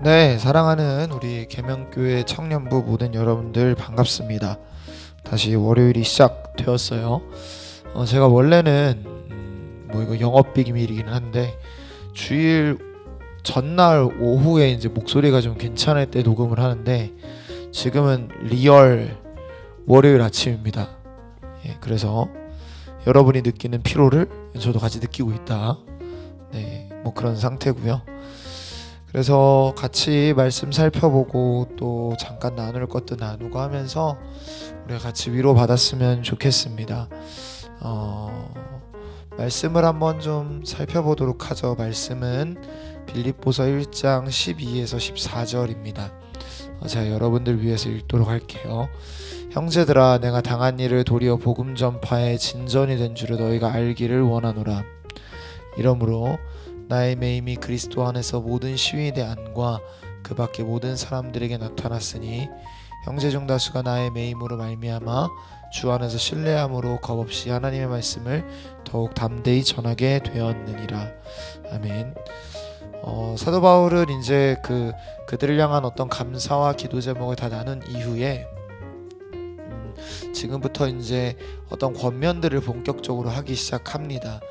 네, 사랑하는 우리 계명교회 청년부 모든 여러분들 반갑습니다. 다시 월요일이 시작되었어요. 제가 원래는 이거 영업 비밀이기는 한데 주일 전날 오후에 이제 목소리가 좀 괜찮을 때 녹음을 하는데 지금은 리얼 월요일 아침입니다. 그래서 여러분이 느끼는 피로를 저도 같이 느끼고 있다. 네, 뭐 그런 상태고요. 그래서 같이 말씀 살펴보고 또 잠깐 나눌 것도 나누고 하면서 우리가 같이 위로 받았으면 좋겠습니다. 말씀을 한번 좀 살펴보도록 하죠. 말씀은 빌립보서 1장 12에서 14절입니다. 제가 여러분들 위해서 읽도록 할게요. 형제들아, 내가 당한 일을 도리어 복음 전파의 진전이 된 줄을 너희가 알기를 원하노라. 이러므로 나의 매임이 그리스도 안에서 모든 시위대 안과 그 밖의 모든 사람들에게 나타났으니 형제 중 다수가 나의 매임으로 말미암아 주 안에서 신뢰함으로 겁없이 하나님의 말씀을 더욱 담대히 전하게 되었느니라. 아멘. 사도 바울은 이제 그들을 향한 어떤 감사와 기도 제목을 다 나눈 이후에 지금부터 이제 어떤 권면들을 본격적으로 하기 시작합니다.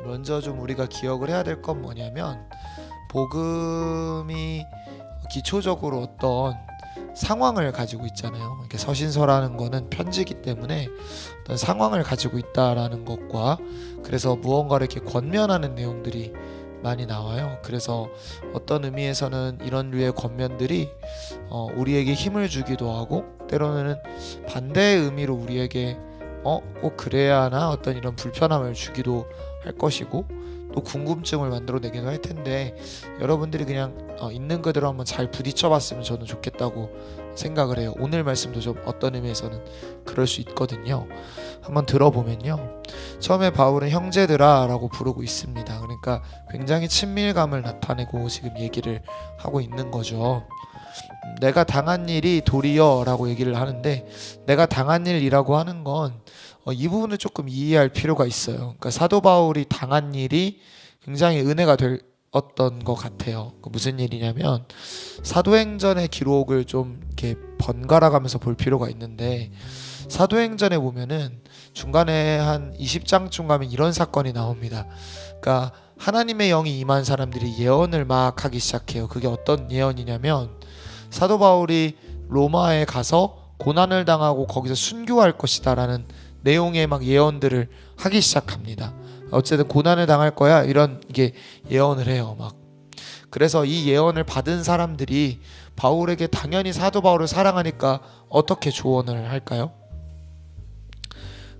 먼저 좀 우리가 기억을 해야 될 건 뭐냐면, 복음이 기초적으로 어떤 상황을 가지고 있잖아요. 이렇게 서신서라는 거는 편지이기 때문에 어떤 상황을 가지고 있다라는 것과, 그래서 무언가를 이렇게 권면하는 내용들이 많이 나와요. 그래서 어떤 의미에서는 이런 류의 권면들이 우리에게 힘을 주기도 하고, 때로는 반대의 의미로 우리에게 꼭 그래야 하나 어떤 이런 불편함을 주기도 할 것이고, 또 궁금증을 만들어내기도 할 텐데, 여러분들이 그냥 있는 그대로 한번 잘 부딪혀봤으면 저는 좋겠다고 생각을 해요. 오늘 말씀도 좀 어떤 의미에서는 그럴 수 있거든요. 한번 들어보면요, 처음에 바울은 형제들아 라고 부르고 있습니다. 그러니까 굉장히 친밀감을 나타내고 지금 얘기를 하고 있는 거죠. 내가 당한 일이 도리어 라고 얘기를 하는데, 내가 당한 일이라고 하는 건 이 부분을 조금 이해할 필요가 있어요. 그러니까 사도 바울이 당한 일이 굉장히 은혜가 되었던 것 같아요. 무슨 일이냐면, 사도행전의 기록을 좀 이렇게 번갈아 가면서 볼 필요가 있는데, 사도행전에 보면은 중간에 한 20장쯤 가면 이런 사건이 나옵니다. 그러니까 하나님의 영이 임한 사람들이 예언을 막 하기 시작해요. 그게 어떤 예언이냐면, 사도 바울이 로마에 가서 고난을 당하고 거기서 순교할 것이다 라는 내용의 막 예언들을 하기 시작합니다. 어쨌든 고난을 당할 거야, 이런 이게 예언을 해요. 막 그래서 이 예언을 받은 사람들이 바울에게 당연히 사도 바울을 사랑하니까 어떻게 조언을 할까요?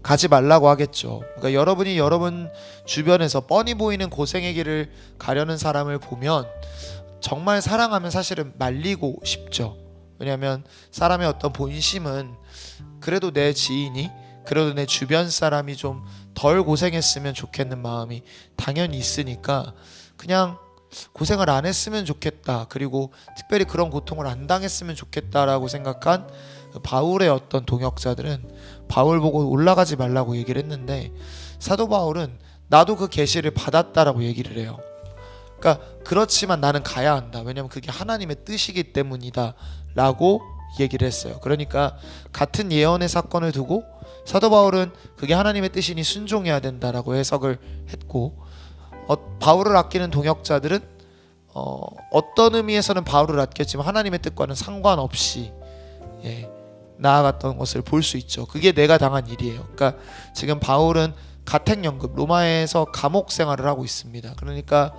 가지 말라고 하겠죠. 그러니까 여러분이 여러분 주변에서 뻔히 보이는 고생의 길을 가려는 사람을 보면 정말 사랑하면 사실은 말리고 싶죠. 왜냐하면 사람의 어떤 본심은 그래도 내 지인이, 그래도 내 주변 사람이 좀 덜 고생했으면 좋겠는 마음이 당연히 있으니까 그냥 고생을 안 했으면 좋겠다, 그리고 특별히 그런 고통을 안 당했으면 좋겠다라고 생각한 바울의 어떤 동역자들은 바울 보고 올라가지 말라고 얘기를 했는데, 사도 바울은 나도 그 계시를 받았다라고 얘기를 해요. 그러니까 그렇지만 나는 가야 한다, 왜냐면 그게 하나님의 뜻이기 때문이다 라고 얘기를 했어요. 그러니까 같은 예언의 사건을 두고 사도 바울은 그게 하나님의 뜻이니 순종해야 된다라고 해석을 했고, 바울을 아끼는 동역자들은 어떤 의미에서는 바울을 아꼈지만 하나님의 뜻과는 상관없이 나아갔던 것을 볼 수 있죠. 그게 내가 당한 일이에요. 그러니까 지금 바울은 가택연금, 로마에서 감옥 생활을 하고 있습니다. 그러니까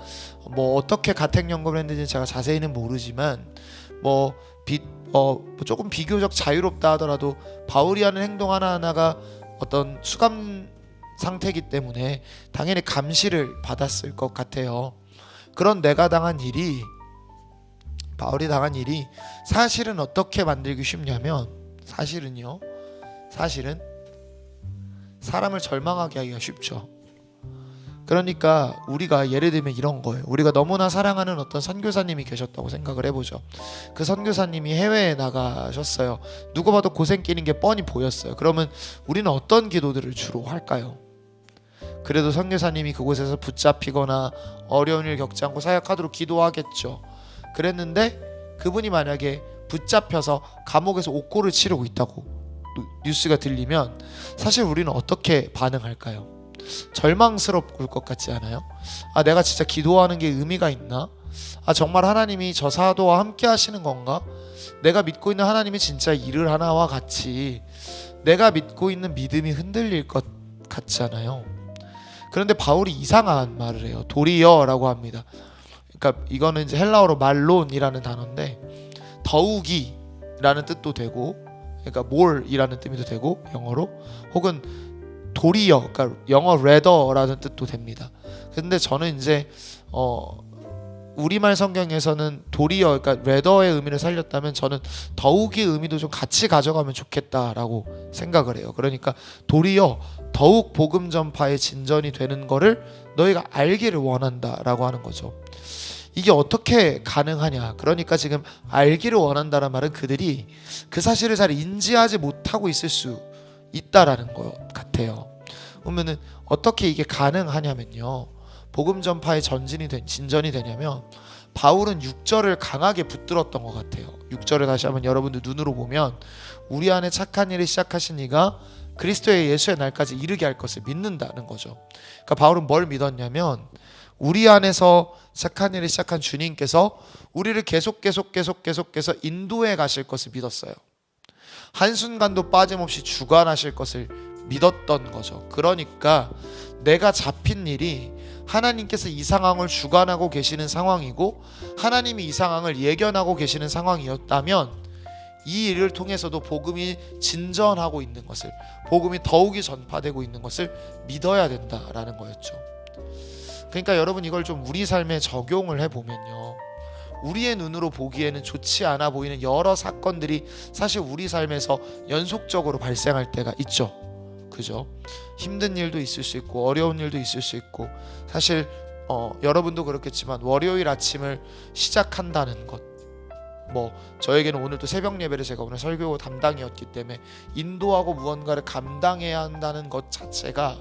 뭐 어떻게 가택연금을 했는지 제가 자세히는 모르지만 조금 비교적 자유롭다 하더라도 바울이 하는 행동 하나하나가 어떤 수감 상태이기 때문에 당연히 감시를 받았을 것 같아요. 그런 내가 당한 일이, 바울이 당한 일이 사실은 어떻게 만들기 쉽냐면, 사실은 사람을 절망하게 하기가 쉽죠. 그러니까 우리가 예를 들면 이런 거예요. 우리가 너무나 사랑하는 어떤 선교사님이 계셨다고 생각을 해보죠. 그 선교사님이 해외에 나가셨어요. 누가 봐도 고생 끼는 게 뻔히 보였어요. 그러면 우리는 어떤 기도들을 주로 할까요? 그래도 선교사님이 그곳에서 붙잡히거나 어려운 일 겪지 않고 사역하도록 기도하겠죠. 그랬는데 그분이 만약에 붙잡혀서 감옥에서 옥고를 치르고 있다고 뉴스가 들리면 사실 우리는 어떻게 반응할까요? 절망스러울 것 같지 않아요? 아, 내가 진짜 기도하는 게 의미가 있나? 아, 정말 하나님이 저 사도와 함께 하시는 건가? 내가 믿고 있는 하나님이 진짜 일을 하나와 같이 내가 믿고 있는 믿음이 흔들릴 것 같잖아요. 그런데 바울이 이상한 말을 해요. 도리어라고 합니다. 그러니까 이거는 이제 헬라어로 말론이라는 단어인데 더욱이라는 뜻도 되고, 그러니까 more이라는 뜻도 되고 영어로, 혹은 도리어, 그러니까 영어 rather라는 뜻도 됩니다. 근데 저는 이제 우리말 성경에서는 도리어, 그러니까 rather의 의미를 살렸다면 저는 더욱의 의미도 좀 같이 가져가면 좋겠다라고 생각을 해요. 그러니까 도리어 더욱 복음 전파의 진전이 되는 거를 너희가 알기를 원한다라고 하는 거죠. 이게 어떻게 가능하냐? 그러니까 지금 알기를 원한다는 말은 그들이 그 사실을 잘 인지하지 못하고 있을 수 있다라는 것 같아요. 그러면은 어떻게 이게 가능하냐면요, 복음 전파의 진전이 되냐면 바울은 6절을 강하게 붙들었던 것 같아요. 6절을 다시 한번 여러분들 눈으로 보면 우리 안에 착한 일을 시작하신 이가 그리스도의 예수의 날까지 이르게 할 것을 믿는다는 거죠. 그러니까 바울은 뭘 믿었냐면 우리 안에서 착한 일을 시작한 주님께서 우리를 계속해서 인도해 가실 것을 믿었어요. 한순간도 빠짐없이 주관하실 것을 믿었던 거죠. 그러니까 내가 잡힌 일이 하나님께서 이 상황을 주관하고 계시는 상황이고 하나님이 이 상황을 예견하고 계시는 상황이었다면 이 일을 통해서도 복음이 진전하고 있는 것을, 복음이 더욱이 전파되고 있는 것을 믿어야 된다라는 거였죠. 그러니까 여러분, 이걸 좀 우리 삶에 적용을 해보면요, 우리의 눈으로 보기에는 좋지 않아 보이는 여러 사건들이 사실 우리 삶에서 연속적으로 발생할 때가 있죠. 그죠? 힘든 일도 있을 수 있고 어려운 일도 있을 수 있고, 사실 여러분도 그렇겠지만 월요일 아침을 시작한다는 것, 저에게는 오늘도 새벽 예배를 제가 오늘 설교 담당이었기 때문에 인도하고 무언가를 감당해야 한다는 것 자체가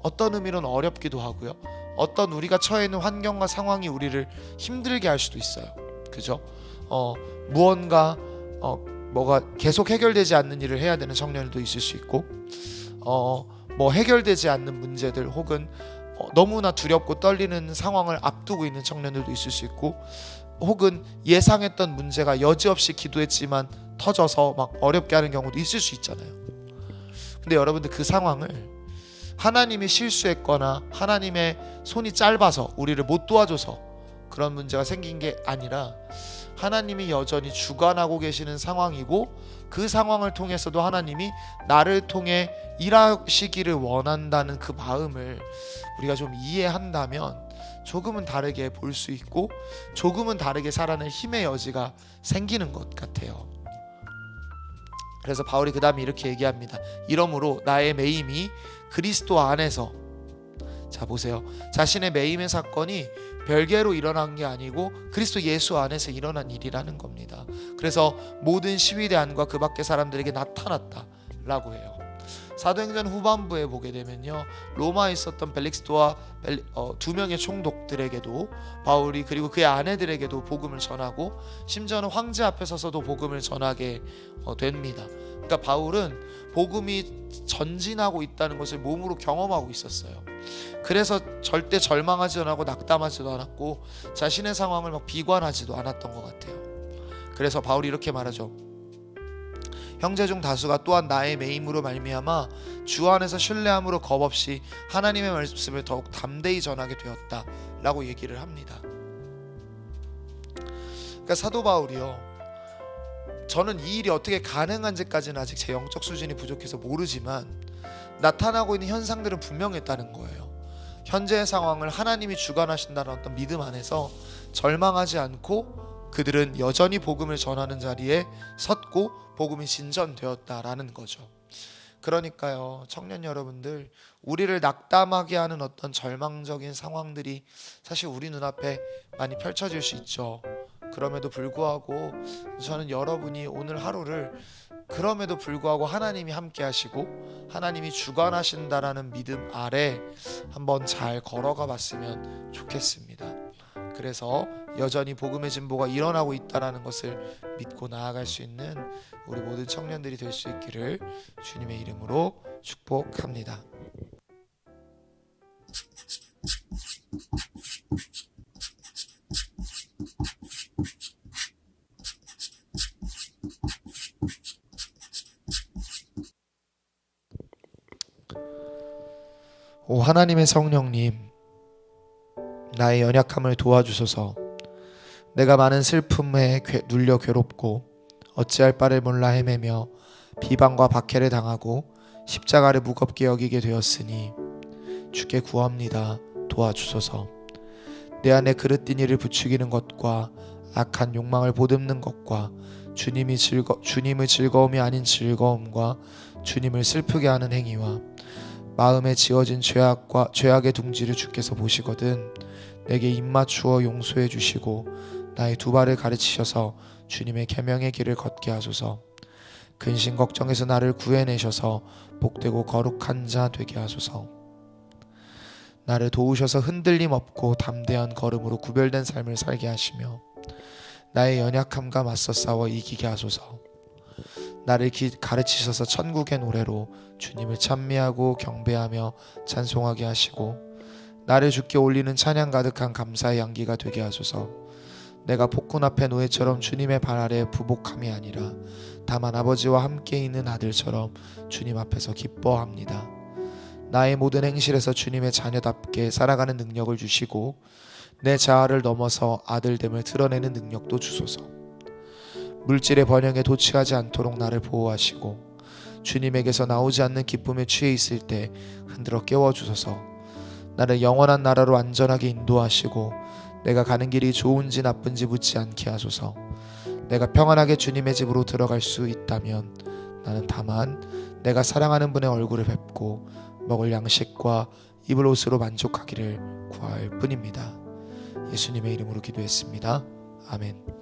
어떤 의미로는 어렵기도 하고요, 어떤 우리가 처해 있는 환경과 상황이 우리를 힘들게 할 수도 있어요. 그죠? 무언가 뭐가 계속 해결되지 않는 일을 해야 되는 청년들도 있을 수 있고, 해결되지 않는 문제들 혹은 너무나 두렵고 떨리는 상황을 앞두고 있는 청년들도 있을 수 있고, 혹은 예상했던 문제가 여지없이 기도했지만 터져서 막 어렵게 하는 경우도 있을 수 있잖아요. 근데 여러분들, 그 상황을 하나님이 실수했거나 하나님의 손이 짧아서 우리를 못 도와줘서 그런 문제가 생긴 게 아니라 하나님이 여전히 주관하고 계시는 상황이고, 그 상황을 통해서도 하나님이 나를 통해 일하시기를 원한다는 그 마음을 우리가 좀 이해한다면 조금은 다르게 볼 수 있고 조금은 다르게 살아낼 힘의 여지가 생기는 것 같아요. 그래서 바울이 그 다음에 이렇게 얘기합니다. 이러므로 나의 매임이 그리스도 안에서, 자 보세요, 자신의 매임의 사건이 별개로 일어난 게 아니고 그리스도 예수 안에서 일어난 일이라는 겁니다. 그래서 모든 시위대 안과 그 밖의 사람들에게 나타났다라고 해요. 사도행전 후반부에 보게 되면요, 로마에 있었던 벨릭스도와 두 명의 총독들에게도 바울이, 그리고 그의 아내들에게도 복음을 전하고 심지어는 황제 앞에 서서도 복음을 전하게 됩니다. 그러니까 바울은 복음이 전진하고 있다는 것을 몸으로 경험하고 있었어요. 그래서 절대 절망하지도 않고 낙담하지도 않았고 자신의 상황을 막 비관하지도 않았던 것 같아요. 그래서 바울이 이렇게 말하죠. 형제 중 다수가 또한 나의 매임으로 말미암아 주 안에서 신뢰함으로 겁없이 하나님의 말씀을 더욱 담대히 전하게 되었다 라고 얘기를 합니다. 그러니까 사도 바울이요, 저는 이 일이 어떻게 가능한지까지는 아직 제 영적 수준이 부족해서 모르지만 나타나고 있는 현상들은 분명했다는 거예요. 현재의 상황을 하나님이 주관하신다는 어떤 믿음 안에서 절망하지 않고 그들은 여전히 복음을 전하는 자리에 섰고 복음이 진전되었다라는 거죠. 그러니까요, 청년 여러분들, 우리를 낙담하게 하는 어떤 절망적인 상황들이 사실 우리 눈앞에 많이 펼쳐질 수 있죠. 그럼에도 불구하고 저는 여러분이 오늘 하루를 그럼에도 불구하고 하나님이 함께 하시고 하나님이 주관하신다라는 믿음 아래 한번 잘 걸어가 봤으면 좋겠습니다. 그래서 여전히 복음의 진보가 일어나고 있다라는 것을 믿고 나아갈 수 있는 우리 모든 청년들이 될 수 있기를 주님의 이름으로 축복합니다. 오 하나님의 성령님, 나의 연약함을 도와주소서. 내가 많은 슬픔에 눌려 괴롭고 어찌할 바를 몰라 헤매며 비방과 박해를 당하고 십자가를 무겁게 여기게 되었으니 주께 구합니다. 도와주소서. 내 안에 그릇된 일을 부추기는 것과 악한 욕망을 보듬는 것과 주님의 즐거움이 아닌 즐거움과 주님을 슬프게 하는 행위와 마음에 지어진 죄악의 둥지를 주께서 보시거든 내게 입맞추어 용서해 주시고 나의 두 발을 가르치셔서 주님의 계명의 길을 걷게 하소서. 근심 걱정에서 나를 구해내셔서 복되고 거룩한 자 되게 하소서. 나를 도우셔서 흔들림 없고 담대한 걸음으로 구별된 삶을 살게 하시며 나의 연약함과 맞서 싸워 이기게 하소서. 나를 가르치셔서 천국의 노래로 주님을 찬미하고 경배하며 찬송하게 하시고 나를 주께 올리는 찬양 가득한 감사의 향기가 되게 하소서. 내가 폭군 앞에 노예처럼 주님의 발 아래 부복함이 아니라 다만 아버지와 함께 있는 아들처럼 주님 앞에서 기뻐합니다. 나의 모든 행실에서 주님의 자녀답게 살아가는 능력을 주시고 내 자아를 넘어서 아들됨을 드러내는 능력도 주소서. 물질의 번영에 도취하지 않도록 나를 보호하시고 주님에게서 나오지 않는 기쁨에 취해 있을 때 흔들어 깨워주소서. 나를 영원한 나라로 안전하게 인도하시고 내가 가는 길이 좋은지 나쁜지 묻지 않게 하소서. 내가 평안하게 주님의 집으로 들어갈 수 있다면 나는 다만 내가 사랑하는 분의 얼굴을 뵙고 먹을 양식과 입을 옷으로 만족하기를 구할 뿐입니다. 예수님의 이름으로 기도했습니다. 아멘.